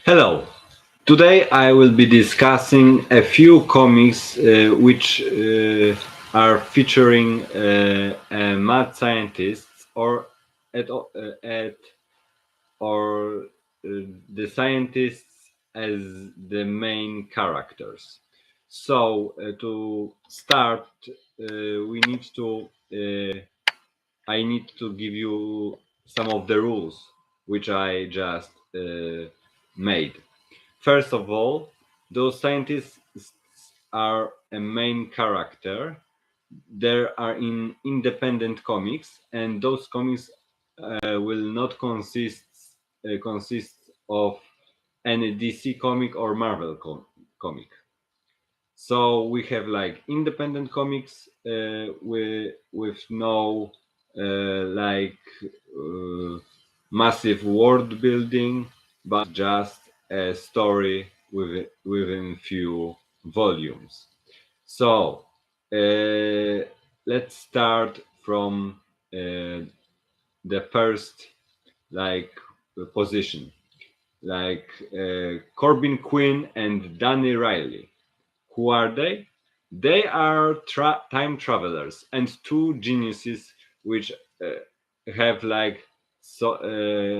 Hello. Today I will be discussing a few comics which are featuring mad scientists at, o- at or the scientists as the main characters. So to start, we need to I need to give you some of the rules which I just made. First of all, those scientists are a main character. There are in independent comics, and those comics will not consist of any DC comic or Marvel comic. So we have like independent comics with no massive world building, but just a story within few volumes. So let's start from the first like position, like Corbin Quinn and Danny Riley. Who are they? They are time travelers and two geniuses which have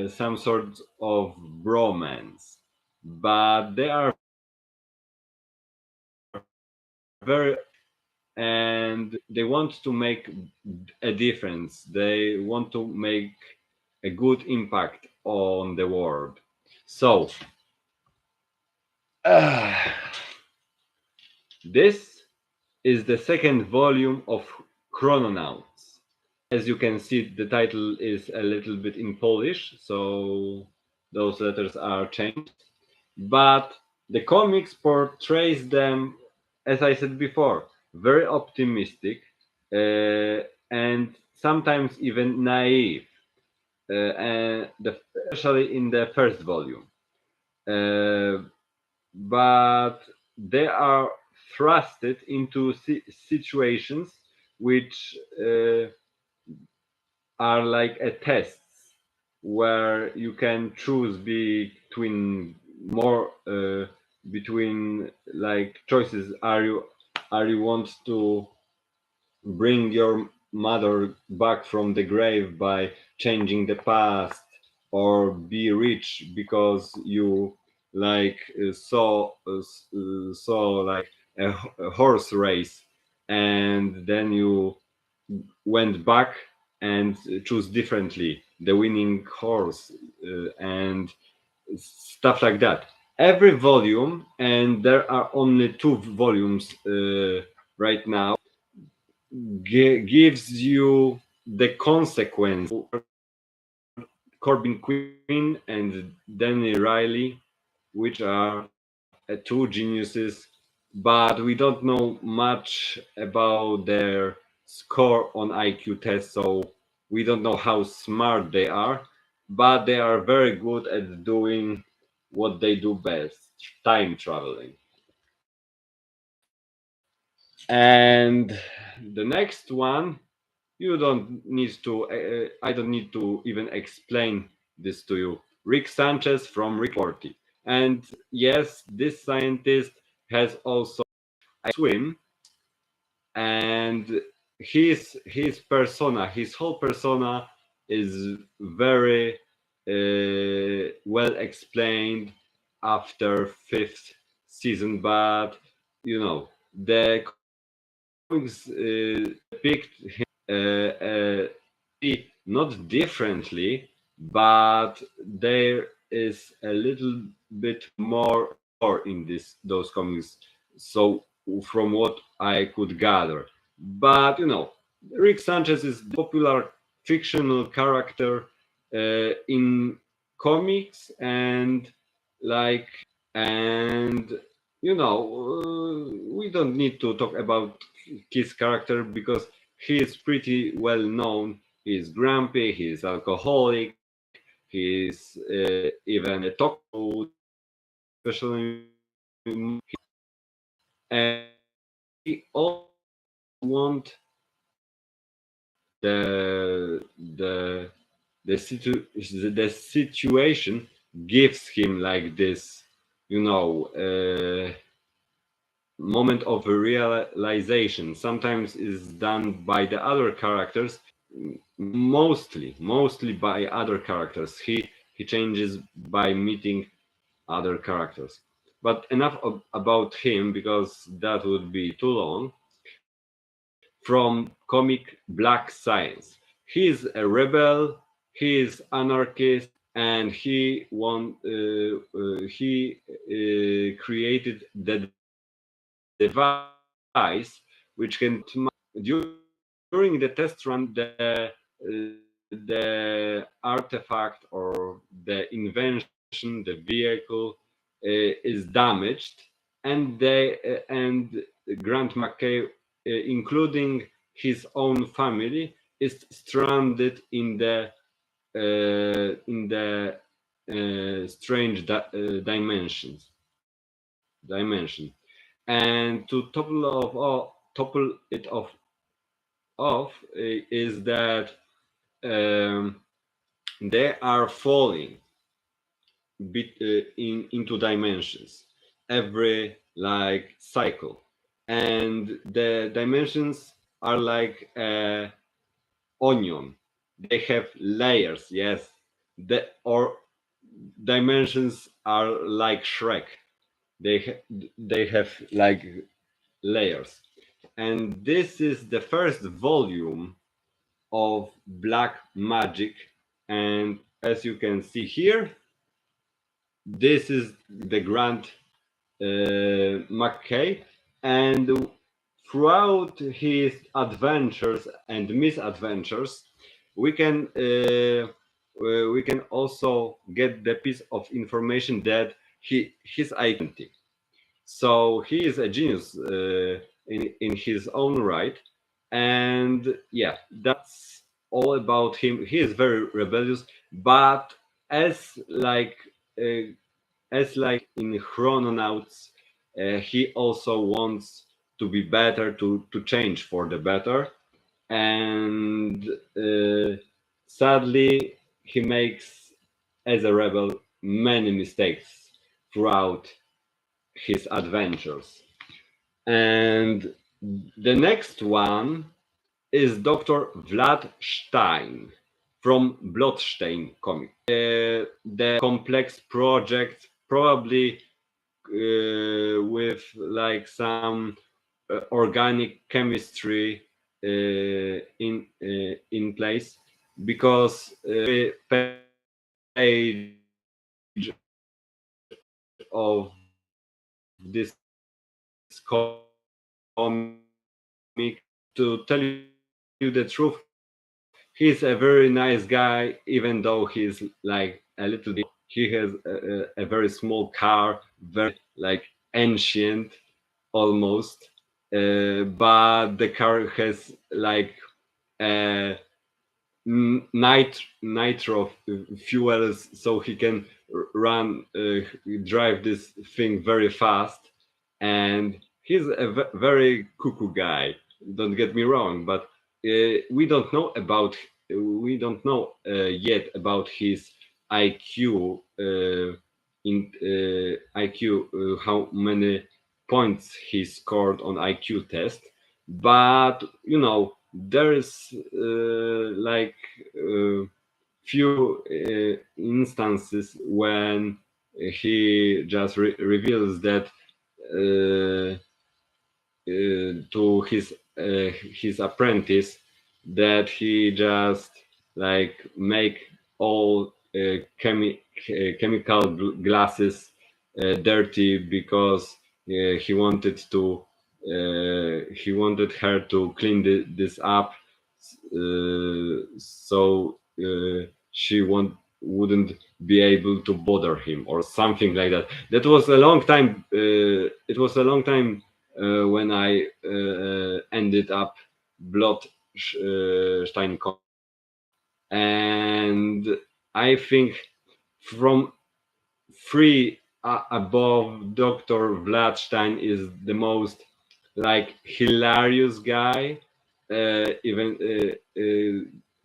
some sort of bromance, but they are very and they want to make a difference. They want to make a good impact on the world. So this is the second volume of Chrononauts. As you can see, the title is a little bit in Polish, so those letters are changed. But the comics portrays them, as I said before, very optimistic and sometimes even naive, especially in the first volume. Uh, but they are thrusted into situations which are like a test where you can choose between like choices. Are you want to bring your mother back from the grave by changing the past, or be rich because you saw like a horse race, and then you went back and choose differently the winning horse, and stuff like that. Every volume, and there are only two volumes right now, gives you the consequence. Corbin Quinn and Danny Riley, which are two geniuses, but we don't know much about their score on IQ tests, so we don't know how smart they are, but they are very good at doing what they do best, time traveling. And the next one, you don't need to, I don't need to even explain this to you. Rick Sanchez from Rick Morty. And yes, this scientist has also a swim, and his whole persona is very well explained after fifth season. But the comics depict him not differently, but there is a little bit more in those comics. So from what I could gather, but Rick Sanchez is the popular fictional character in comics, and like and we don't need to talk about his character because he is pretty well known. He's grumpy, he's alcoholic, he's even a talk show, especially, and he all want the the the situation gives him like this, you know, moment of realization. Sometimes is done by the other characters, mostly by other characters. He changes by meeting other characters. But enough about him, because that would be too long. From comic Black Science, he is a rebel, he is anarchist, and he created the device which can during the test run. The artifact or the invention, the vehicle is damaged, and Grant McKay, including his own family, is stranded in the strange dimension. And to topple it off is that um, they are falling into dimensions every like cycle, and the dimensions are like a onion. They have layers. Yes, the or dimensions are like Shrek. They have like layers, and this is the first volume of Black Magic. And as you can see here, this is the Grant McKay, and throughout his adventures and misadventures, we can also get the piece of information that his identity. So he is a genius in his own right, and yeah, that's all about him. He is very rebellious, but as like uh, in Chrononauts, he also wants to be better, to change for the better, and sadly, he makes, as a rebel, many mistakes throughout his adventures. And the next one is Dr. Vlad Stein from Bloodstain comic. The complex project, probably with like some organic chemistry in place, because page of this comic, to tell you the truth, he's a very nice guy, even though he's like a little bit. He has a very small car, very like ancient almost, but the car has like uh, nitro fuels, so he can run drive this thing very fast. And he's a very cuckoo guy, don't get me wrong, but we don't know yet about his IQ, how many points he scored on IQ test. But you know, there is like few instances when he just reveals that uh, to his apprentice, that he just like make all chemical glasses dirty, because he wanted her to clean this up, so she wouldn't be able to bother him or something like that. That was a long time. It was a long time when I ended up Bloodstein comic, and I think from three above, Dr. Vladstein is the most like hilarious guy. Even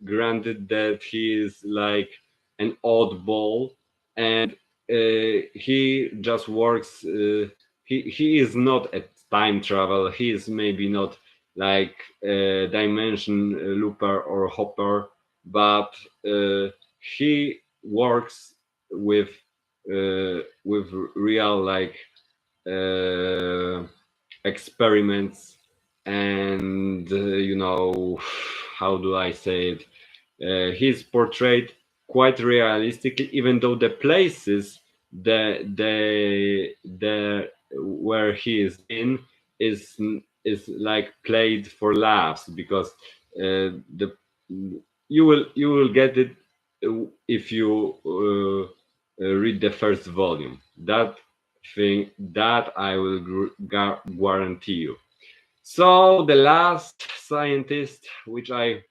granted that he is like an oddball, and he just works. He is not a time travel. He is maybe not like dimension looper or hopper, but he works with real like uh, experiments and how do I say it? He's portrayed quite realistically, even though the places the where he is in is like played for laughs because the you will get it if you read the first volume. That thing that I will guarantee you. So the last scientist, which I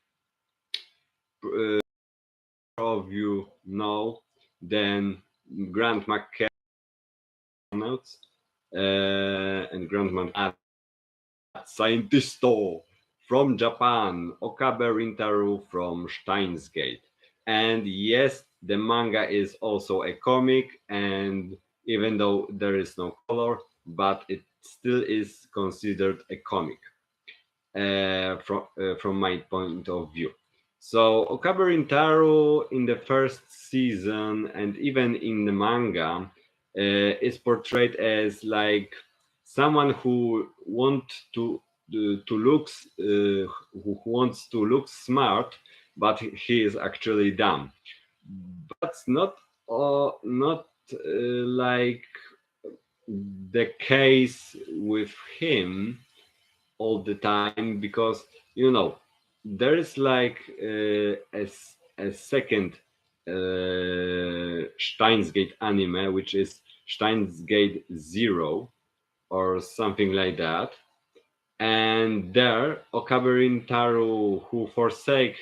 of you know, then Grant McKenna and Grant McKenna scientisto from Japan, Okabe Rintaro from Steins Gate. And yes, the manga is also a comic, and even though there is no color, but it still is considered a comic from my point of view. So Okabe Rintaro in the first season and even in the manga is portrayed as like someone who who wants to look smart, but he is actually dumb. That's not like the case with him all the time because there is like a second Steins Gate anime which is Steins Gate Zero or something like that, and there Okabe Taro, who forsake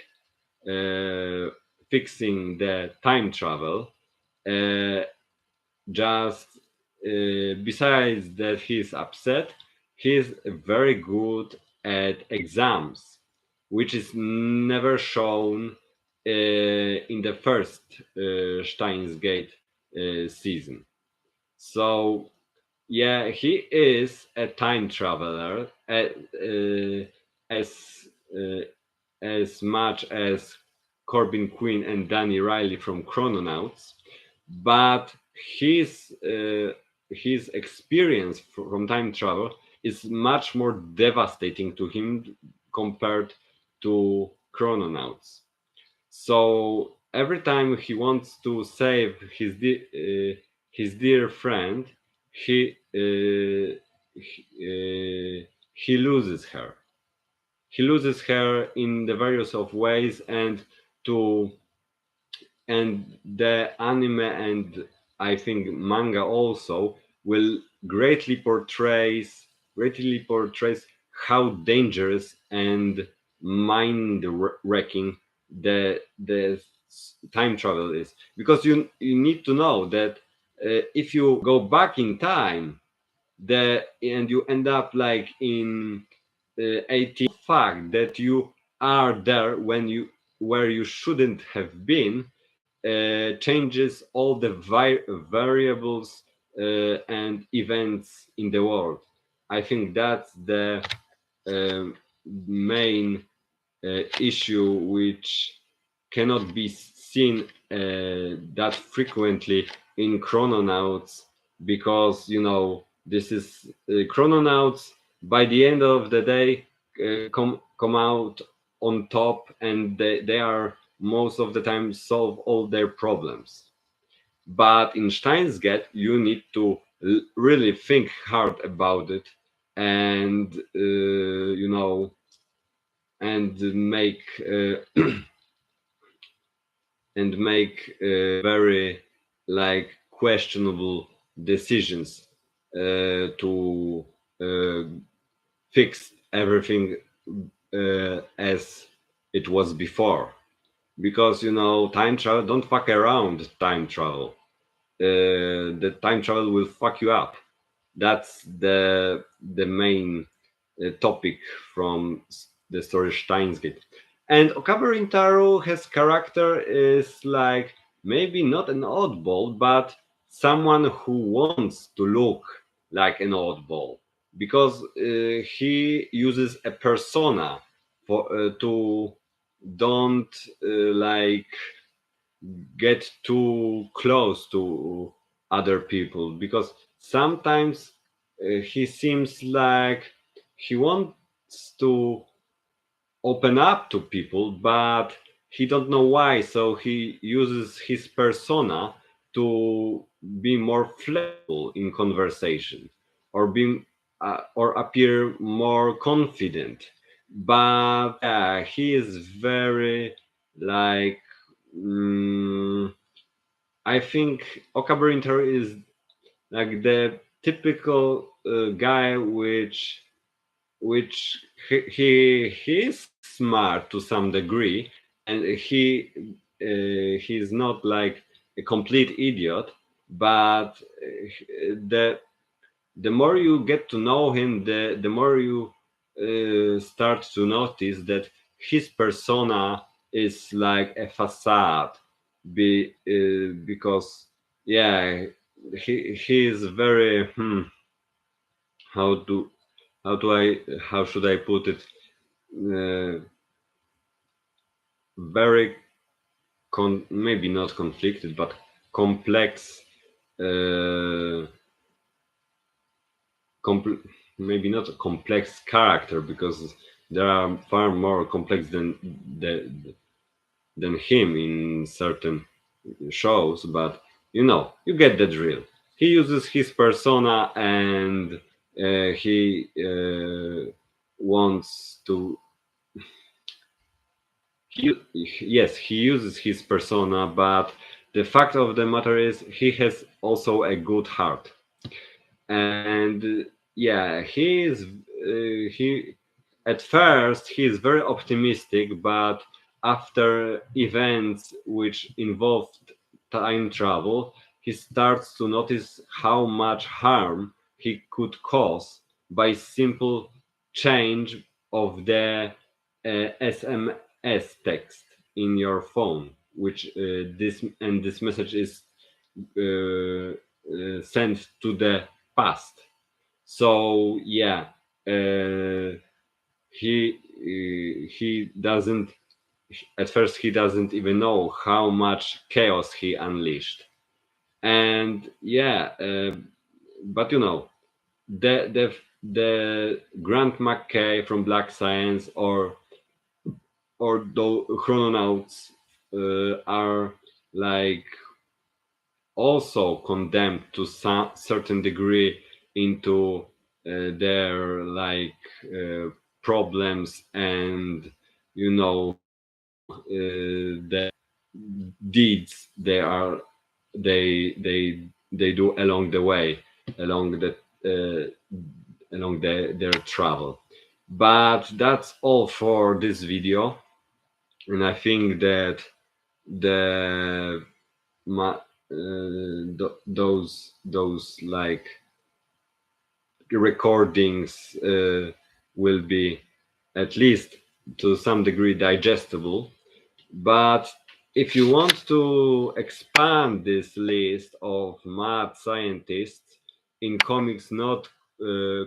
uh, fixing the time travel, uh, just besides that he's upset, he's very good at exams, which is never shown in the first Steins Gate season. So yeah, he is a time traveler as uh, as much as Corbin Quinn and Danny Riley from Chrononauts, but his uh, his experience from time travel is much more devastating to him compared to Chrononauts. So every time he wants to save his dear friend, he loses her. He loses her in the various of ways, to and the anime and I think manga also will greatly portrays how dangerous and mind wrecking the time travel is, because you need to know that if you go back in time and you end up like in 18, fact that you are there when you where you shouldn't have been changes all the variables and events in the world. I think that's the main issue which cannot be seen that frequently in Chrononauts, because this is Chrononauts by the end of the day come out on top, and they are most of the time solve all their problems. But in Steins Gate you need to really think hard about it, and and make very like questionable decisions to uh, fix everything as it was before, because time travel don't fuck around. Time travel the time travel will fuck you up. That's the main topic from the story Steins Gate. And Okabe Rintaro, his character is like maybe not an oddball, but someone who wants to look like an oddball, because he uses a persona for to don't like get too close to other people, because sometimes he seems like he wants to open up to people, but he don't know why, so he uses his persona to be more flexible in conversation, or be or appear more confident. But yeah, he is very like I think Okaburinter is like the typical guy which he is smart to some degree, and he's not like a complete idiot, but the more you get to know him, the more you start to notice that his persona is like a facade, because yeah, he is very how do how should I put it, uh, very maybe not conflicted, but complex, uh, compl- maybe not a complex character, because there are far more complex than him in certain shows. But you get the drill. He uses his persona, and he wants to he yes, he uses his persona, but the fact of the matter is he has also a good heart. And yeah, he at first he is very optimistic, but after events which involved time travel, he starts to notice how much harm he could cause by simple change of the SMS text in your phone, which this message is sent to the past. So yeah, he doesn't at first he doesn't even know how much chaos he unleashed. And yeah, but the Grant McKay from Black Science, or the chrononauts are like also condemned to some certain degree into their like problems, and the deeds they do along the way, along the their travel. But that's all for this video, and I think that the those like recordings will be at least to some degree digestible. But if you want to expand this list of mad scientists in comics not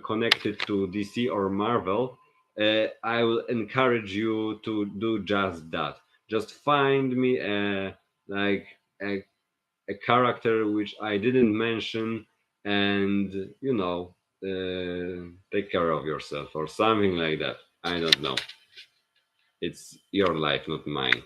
connected to DC or Marvel, I will encourage you to do just that. Just find me like a a character which I didn't mention, and take care of yourself or something like that. I don't know. It's your life, not mine.